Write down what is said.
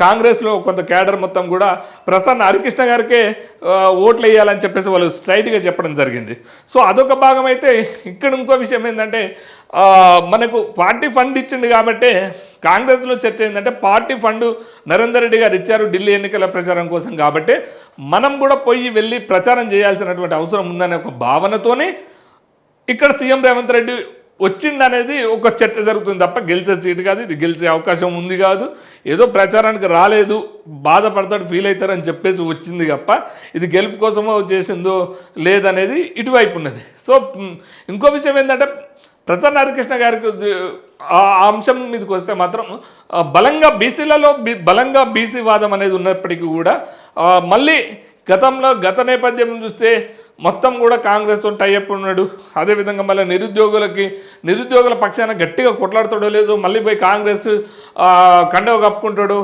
కాంగ్రెస్లో కొంత క్యాడర్ మొత్తం కూడా ప్రసన్న హరికృష్ణ గారికే ఓట్లు వేయాలని చెప్పేసి వాళ్ళు స్ట్రైట్గా చెప్పడం జరిగింది. సో అదొక భాగం అయితే, ఇక్కడ ఇంకో విషయం ఏంటంటే మనకు పార్టీ ఫండ్ ఇచ్చిండు కాబట్టి కాంగ్రెస్లో చర్చ ఏంటంటే పార్టీ ఫండ్ నరేందర్ రెడ్డి గారు ఇచ్చారు ఢిల్లీ ఎన్నికల ప్రచారం కోసం కాబట్టి మనం కూడా వెళ్ళి ప్రచారం చేయాల్సినటువంటి అవసరం ఉందనే ఒక భావనతోనే ఇక్కడ సీఎం రేవంత్ రెడ్డి వచ్చిండనేది ఒక చర్చ జరుగుతుంది తప్ప గెలిచే సీటు కాదు, ఇది గెలిచే అవకాశం ఉంది కాదు, ఏదో ప్రచారానికి రాలేదు బాధపడతాడు ఫీల్ అవుతారని చెప్పేసి వచ్చింది తప్ప ఇది గెలుపు కోసమో చేసిందో లేదనేది ఇటువైపు ఉన్నది. సో ఇంకో విషయం ఏంటంటే ప్రసన్న హరికృష్ణ గారికి ఆ అంశం మీదకి వస్తే మాత్రం బలంగా బీసీలలో బలంగా బీసీ వాదం అనేది ఉన్నప్పటికీ కూడా మళ్ళీ గత నేపథ్యం చూస్తే మొత్తం కూడా కాంగ్రెస్తో టైఅప్ ఉన్నాడు. అదేవిధంగా మళ్ళీ నిరుద్యోగుల పక్షాన గట్టిగా కొట్లాడుతాడో లేదో మళ్ళీ పోయి కాంగ్రెస్ కండవ కప్పుకుంటాడు